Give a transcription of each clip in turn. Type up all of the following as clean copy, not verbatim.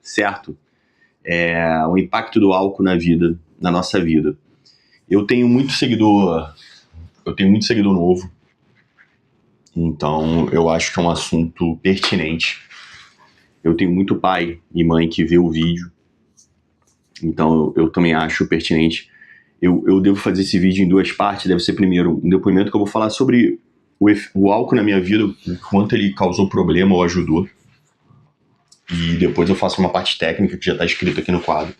certo? O impacto do álcool na nossa vida. Eu tenho muito seguidor novo, então eu acho que é um assunto pertinente. Eu tenho muito pai e mãe que vê o vídeo, então eu também acho pertinente. Eu devo fazer esse vídeo em duas partes. Deve ser primeiro um depoimento que eu vou falar sobre o álcool na minha vida, o quanto ele causou problema ou ajudou. E depois eu faço uma parte técnica que já está escrita aqui no quadro,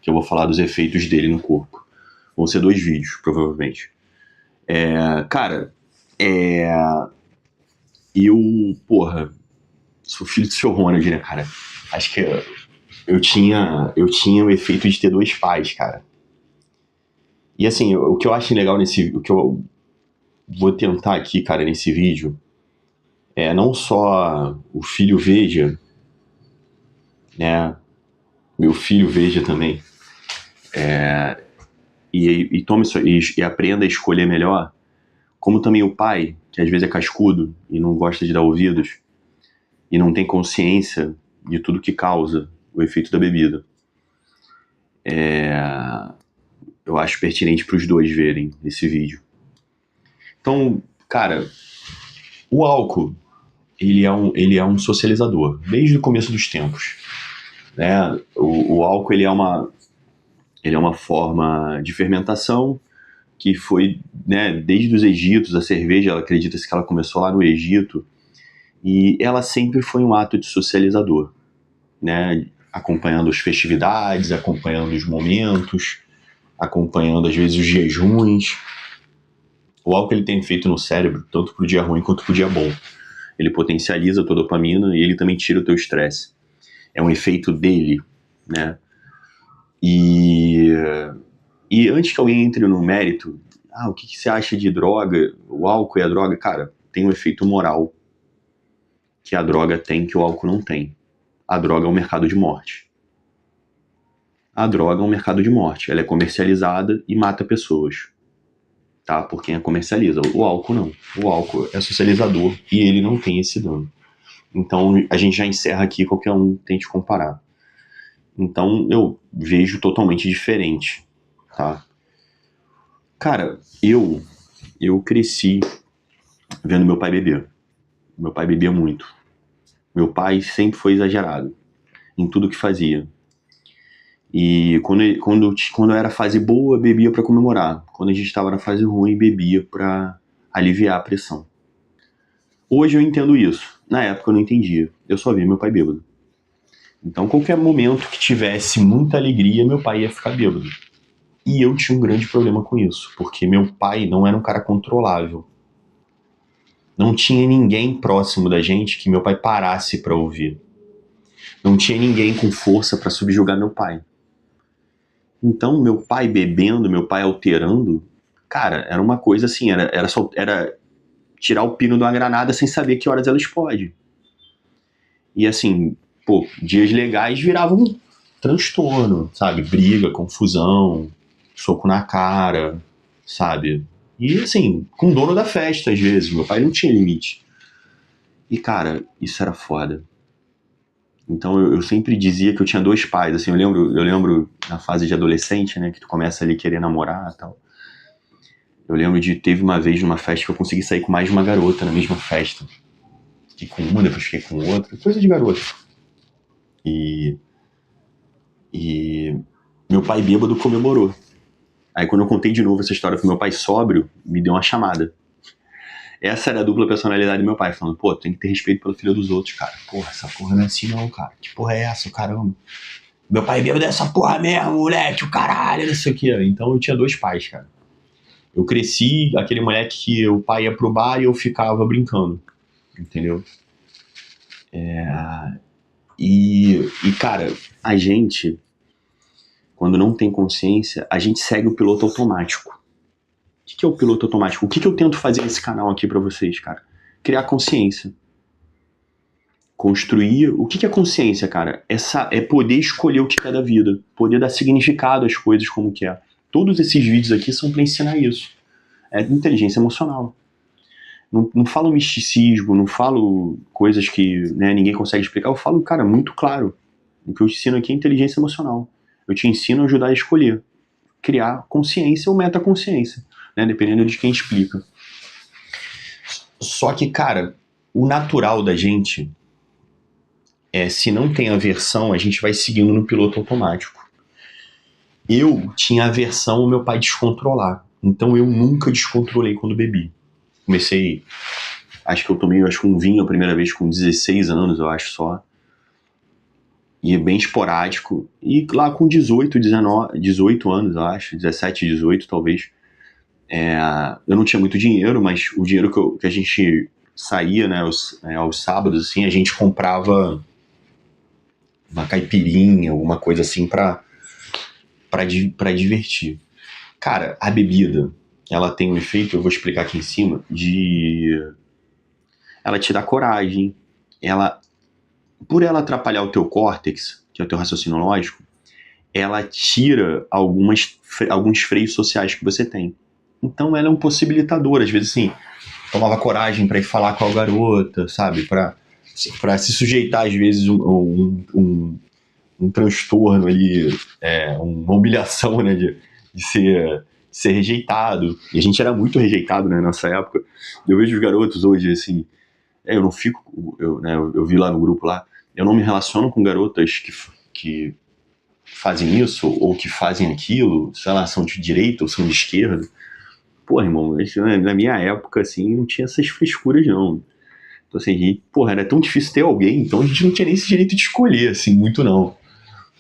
que eu vou falar dos efeitos dele no corpo. Vão ser 2 vídeos, provavelmente. Eu sou filho do seu Ronald, né, cara? Acho que eu tinha o efeito de ter 2 pais, cara. E assim, o que eu acho legal o que eu vou tentar aqui, cara, nesse vídeo, não só o filho veja, né, meu filho veja também, e tome isso, e aprenda a escolher melhor, como também o pai, que às vezes é cascudo e não gosta de dar ouvidos, e não tem consciência de tudo que causa o efeito da bebida. Eu acho pertinente para os dois verem esse vídeo. Então, cara, o álcool, ele é um socializador, desde o começo dos tempos, né? O álcool, ele é uma forma de fermentação que foi, né, desde os Egitos. A cerveja, acredita-se que ela começou lá no Egito, e ela sempre foi um ato de socializador, né? Acompanhando as festividades, acompanhando os momentos, acompanhando às vezes os jejuns. O álcool, ele tem efeito no cérebro, tanto pro dia ruim quanto pro dia bom. Ele potencializa a tua dopamina e ele também tira o teu estresse. É um efeito dele, né? E antes que alguém entre no mérito, o que você acha de droga? O álcool e a droga, cara, tem um efeito moral que a droga tem, que o álcool não tem. A droga é um mercado de morte. A droga é um mercado de morte. Ela é comercializada e mata pessoas, tá? Por quem a comercializa. O álcool não. O álcool é socializador e ele não tem esse dano. Então a gente já encerra aqui, qualquer um tente comparar. Então eu vejo totalmente diferente, tá? Cara, eu cresci vendo meu pai beber. Meu pai bebia muito. Meu pai sempre foi exagerado em tudo que fazia. E quando era fase boa, bebia pra comemorar. Quando a gente estava na fase ruim, bebia pra aliviar a pressão. Hoje eu entendo isso. Na época eu não entendia. Eu só via meu pai bêbado. Então qualquer momento que tivesse muita alegria, meu pai ia ficar bêbado. E eu tinha um grande problema com isso, porque meu pai não era um cara controlável. Não tinha ninguém próximo da gente que meu pai parasse pra ouvir. Não tinha ninguém com força pra subjugar meu pai. Então, meu pai bebendo, meu pai alterando, cara, era uma coisa assim, era tirar o pino de uma granada sem saber que horas ela explode. E assim, dias legais viravam um transtorno, sabe? Briga, confusão, soco na cara, sabe? E assim, com o dono da festa, às vezes. Meu pai não tinha limite. E cara, isso era foda. Então eu sempre dizia que eu tinha 2 pais, assim, eu lembro na fase de adolescente, né, que tu começa ali a querer namorar e tal. Eu lembro teve uma vez numa festa que eu consegui sair com mais de uma garota na mesma festa. Fiquei com uma, depois fiquei com outra, coisa de garota. E meu pai bêbado comemorou. Aí quando eu contei de novo essa história pro meu pai sóbrio, me deu uma chamada. Essa era a dupla personalidade do meu pai, falando, tem que ter respeito pela filha dos outros, cara. Porra, essa porra não é assim não, cara. Que porra é essa, caramba? Meu pai bêbado é essa porra mesmo, moleque, o caralho, não sei o que. Então eu tinha 2 pais, cara. Eu cresci aquele moleque que o pai ia pro bar e eu ficava brincando, entendeu? E cara, a gente, quando não tem consciência, a gente segue o piloto automático. O que é o piloto automático? O que eu tento fazer nesse canal aqui pra vocês, cara? Criar consciência. Construir. O que é consciência, cara? É poder escolher o que é da vida. Poder dar significado às coisas como que é. Todos esses vídeos aqui são pra ensinar isso. É inteligência emocional. Não falo misticismo, não falo coisas que, né, ninguém consegue explicar. Eu falo, cara, muito claro. O que eu ensino aqui é inteligência emocional. Eu te ensino a ajudar a escolher, criar consciência ou metaconsciência, né? Dependendo de quem explica. Só que, cara, o natural da gente se não tem aversão, a gente vai seguindo no piloto automático. Eu tinha aversão ao meu pai descontrolar. Então eu nunca descontrolei quando bebi. Comecei, acho que eu tomei um vinho a primeira vez com 16 anos, eu acho só. E é bem esporádico. E lá com 18 anos, eu acho, 17, 18 talvez. Eu não tinha muito dinheiro, mas o dinheiro que a gente saía, né, aos sábados, assim, a gente comprava uma caipirinha, alguma coisa assim pra divertir. Cara, a bebida, ela tem um efeito, eu vou explicar aqui em cima, ela te dá coragem, por ela atrapalhar o teu córtex, que é o teu raciocínio lógico, ela tira alguns freios sociais que você tem. Então ela é um possibilitador, às vezes assim, tomava coragem pra ir falar com a garota, sabe, pra se sujeitar às vezes um transtorno ali, uma humilhação, né, de ser rejeitado. E a gente era muito rejeitado, né, nessa época. Eu vejo os garotos hoje, assim, eu não fico, eu vi lá no grupo lá, eu não me relaciono com garotas que fazem isso ou que fazem aquilo, sei lá, são de direita ou são de esquerda. Pô, irmão, na minha época, assim, não tinha essas frescuras, não. Então, assim, porra, era tão difícil ter alguém, então a gente não tinha nem esse direito de escolher, assim, muito não.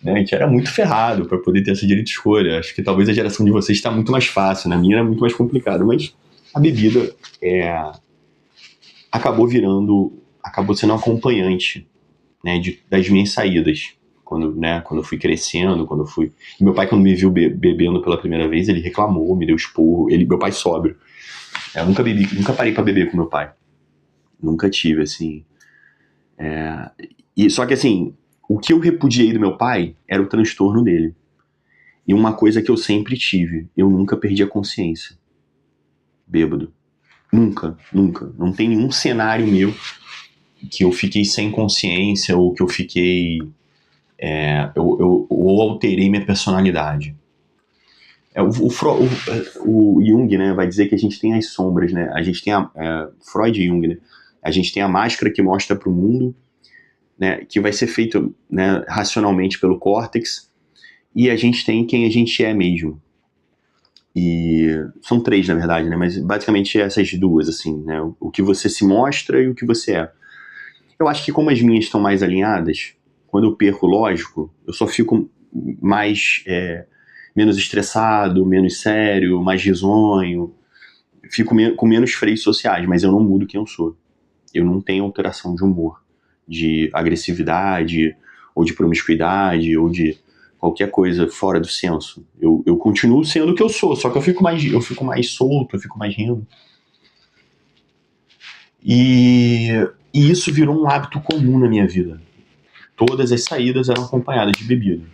Né? A gente era muito ferrado para poder ter esse direito de escolha. Acho que talvez a geração de vocês está muito mais fácil, na minha era muito mais complicado, mas a bebida acabou sendo um acompanhante, né, das minhas saídas. Quando eu fui crescendo, E meu pai, quando me viu bebendo pela primeira vez, ele reclamou, me deu esporro. Meu pai sóbrio. Eu nunca bebi, nunca parei para beber com meu pai. Nunca tive, assim. Só que, assim, o que eu repudiei do meu pai era o transtorno dele. E uma coisa que eu sempre tive, eu nunca perdi a consciência. Bêbado. Nunca, nunca. Não tem nenhum cenário meu que eu fiquei sem consciência ou que eu fiquei... ou alterei minha personalidade. O Jung, né, vai dizer que a gente tem as sombras, né? A gente tem Freud e Jung, né? A gente tem a máscara que mostra para o mundo, né, que vai ser feito, né, racionalmente pelo córtex, e a gente tem quem a gente é mesmo. E são três, na verdade, né? Mas basicamente essas duas, assim, né? O que você se mostra e o que você é. Eu acho que como as minhas estão mais alinhadas, quando eu perco o lógico, eu só fico menos estressado, menos sério, mais risonho, fico com menos freios sociais, mas eu não mudo quem eu sou. Eu não tenho alteração de humor, de agressividade, ou de promiscuidade, ou de qualquer coisa fora do senso. Eu continuo sendo o que eu sou, só que eu fico mais solto, eu fico mais rindo. E isso virou um hábito comum na minha vida. Todas as saídas eram acompanhadas de bebida.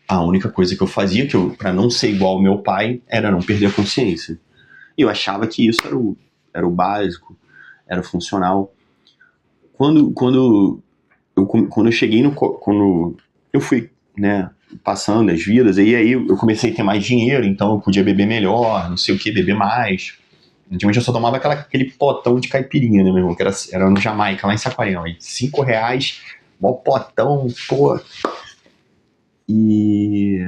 A única coisa que eu fazia, pra não ser igual ao meu pai, era não perder a consciência. E eu achava que isso era o básico, era o funcional. Quando eu cheguei quando eu fui, né, passando as vidas, e aí eu comecei a ter mais dinheiro, então eu podia beber melhor, não sei o que, beber mais. Antigamente eu só tomava aquele potão de caipirinha, né, meu irmão, que era no Jamaica, lá em Saquarema, R$5, mó potão, pô. E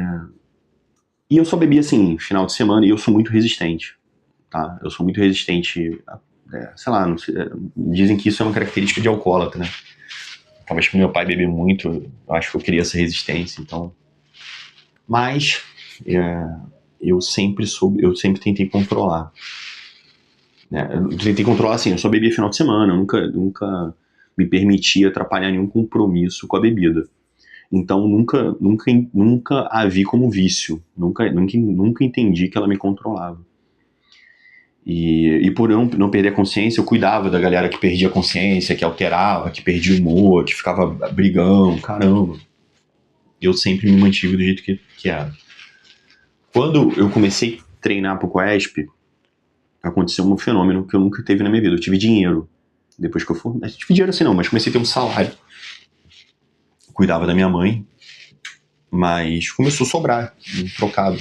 eu só bebia assim, final de semana, e eu sou muito resistente, tá? Eu sou muito resistente, sei lá, não sei, dizem que isso é uma característica de alcoólatra, né? Talvez por meu pai beber muito, eu acho que eu queria essa resistência, então... Mas eu sempre tentei controlar. Eu tentei controlar assim, eu só bebia final de semana, eu nunca me permitia atrapalhar nenhum compromisso com a bebida. Então nunca a vi como vício, nunca entendi que ela me controlava. E por não perder a consciência, eu cuidava da galera que perdia a consciência, que alterava, que perdia o humor, que ficava brigão, caramba. Eu sempre me mantive do jeito que era. Quando eu comecei a treinar pro Coesp, aconteceu um fenômeno que eu nunca teve na minha vida. Eu tive dinheiro. Depois que eu formei. Eu tive dinheiro assim não, mas comecei a ter um salário. cuidava da minha mãe, mas começou a sobrar, um trocado.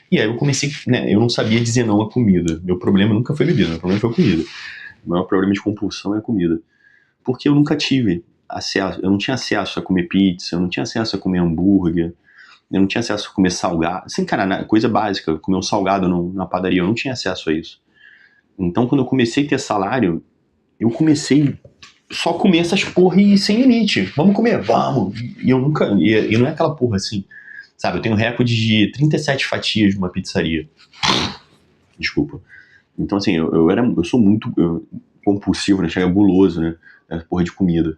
E aí eu comecei, né, eu não sabia dizer não à comida. Meu problema nunca foi bebida, meu problema foi comida. O maior problema de compulsão é a comida. Porque eu nunca tive acesso, eu não tinha acesso a comer pizza, eu não tinha acesso a comer hambúrguer, eu não tinha acesso a comer salgado. Assim, cara, coisa básica, comer um salgado na padaria, eu não tinha acesso a isso. Então, quando eu comecei a ter salário, eu comecei só a comer essas porra e sem limite. Vamos comer? Vamos! E eu nunca. E não é aquela porra assim. Sabe, eu tenho recorde de 37 fatias numa pizzaria. Desculpa. Então, assim, eu sou muito compulsivo, né? Chega guloso, né? Porra de comida.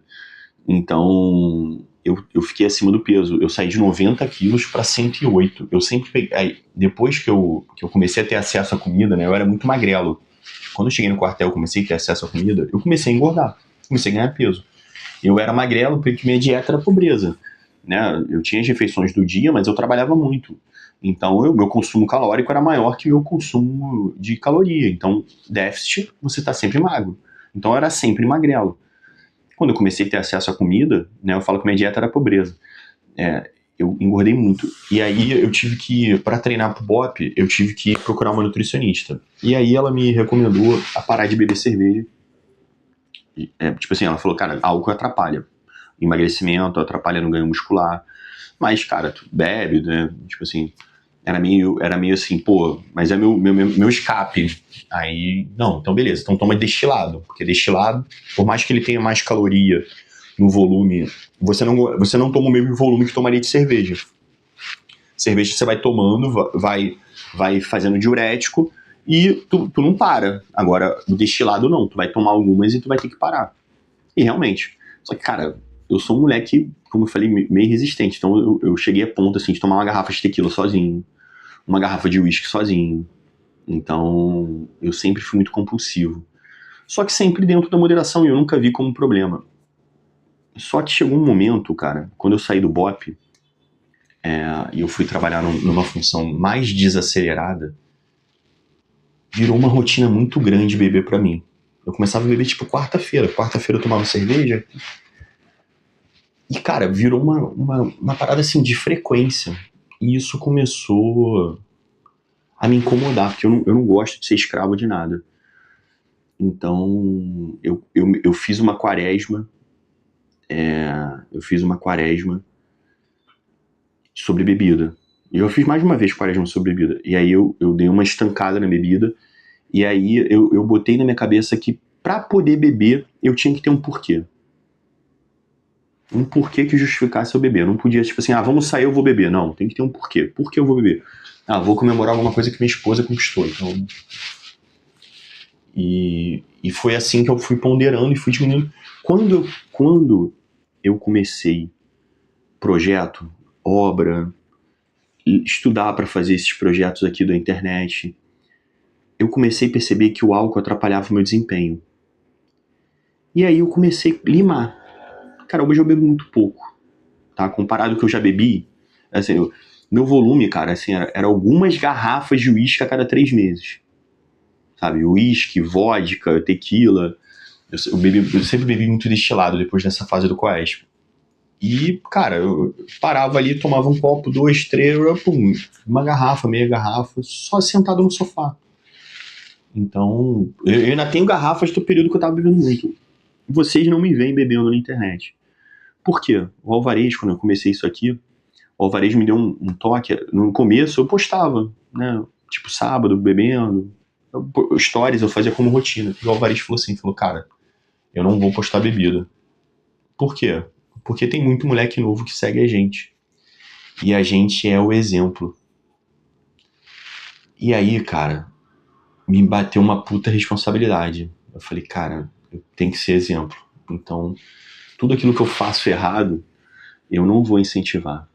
Então, eu fiquei acima do peso. Eu saí de 90 quilos para 108. Eu sempre peguei. Aí, depois que eu comecei a ter acesso à comida, né? Eu era muito magrelo. Quando eu cheguei no quartel, comecei a ter acesso à comida, eu comecei a engordar. Comecei a ganhar peso. Eu era magrelo porque minha dieta era pobreza. Né? Eu tinha as refeições do dia, mas eu trabalhava muito. Então, meu consumo calórico era maior que o meu consumo de caloria. Então, déficit, você está sempre magro. Então, eu era sempre magrelo. Quando eu comecei a ter acesso à comida, né, eu falo que minha dieta era pobreza. Eu engordei muito. E aí, eu tive que, para treinar pro BOP, eu tive que procurar uma nutricionista. E aí, ela me recomendou a parar de beber cerveja. Tipo assim, ela falou, cara, álcool atrapalha. Emagrecimento, atrapalha no ganho muscular. Mas, cara, tu bebe, né? Tipo assim, era meio assim, pô, mas é meu escape. Aí, não, então beleza, então toma destilado. Porque destilado, por mais que ele tenha mais caloria no volume, você não toma o mesmo volume que tomaria de cerveja. Cerveja você vai tomando, vai fazendo diurético e tu não para. Agora, o destilado não, tu vai tomar algumas e tu vai ter que parar. E realmente. Só que, cara, eu sou um moleque, como eu falei, meio resistente. Então eu cheguei a ponto, assim, de tomar uma garrafa de tequila sozinho, uma garrafa de uísque sozinho. Então eu sempre fui muito compulsivo. Só que sempre dentro da moderação e eu nunca vi como problema. Só que chegou um momento, cara, quando eu saí do BOP e eu fui trabalhar numa função mais desacelerada, virou uma rotina muito grande beber pra mim. Eu começava a beber tipo quarta-feira. Quarta-feira eu tomava cerveja. E, cara, virou uma parada assim de frequência. E isso começou a me incomodar, porque eu não gosto de ser escravo de nada. Então, eu fiz uma quaresma. Eu fiz uma quaresma sobre bebida. E eu fiz mais de uma vez quaresma sobre bebida. E aí eu dei uma estancada na bebida. E aí eu botei na minha cabeça que pra poder beber, eu tinha que ter um porquê. Um porquê que justificasse eu beber. Eu não podia, tipo assim, vamos sair, eu vou beber. Não, tem que ter um porquê. Por que eu vou beber? Vou comemorar alguma coisa que minha esposa conquistou. Então... E foi assim que eu fui ponderando e fui diminuindo. Quando eu comecei projeto, obra, estudar para fazer esses projetos aqui da internet, eu comecei a perceber que o álcool atrapalhava o meu desempenho. E aí eu comecei a limar. Cara, hoje eu bebo muito pouco, tá? Comparado ao que eu já bebi, assim, meu volume, cara, assim, era algumas garrafas de uísque a cada 3 meses. Sabe? Uísque, vodka, tequila. Eu sempre bebi muito destilado depois dessa fase do Coesp. E, cara, eu parava ali, tomava um copo, 2, 3, pum, uma garrafa, meia garrafa, só sentado no sofá. Então, eu ainda tenho garrafas do período que eu tava bebendo muito. Vocês não me veem bebendo na internet. Por quê? O Alvarez, quando eu comecei isso aqui, o Alvarez me deu um toque. No começo eu postava, né? Tipo, sábado, bebendo. Stories eu fazia como rotina. E o Alvarez falou, cara, eu não vou postar bebida. Por quê? Porque tem muito moleque novo que segue a gente. E a gente é o exemplo. E aí, cara, me bateu uma puta responsabilidade. Eu falei, cara, eu tenho que ser exemplo. Então, tudo aquilo que eu faço errado, eu não vou incentivar.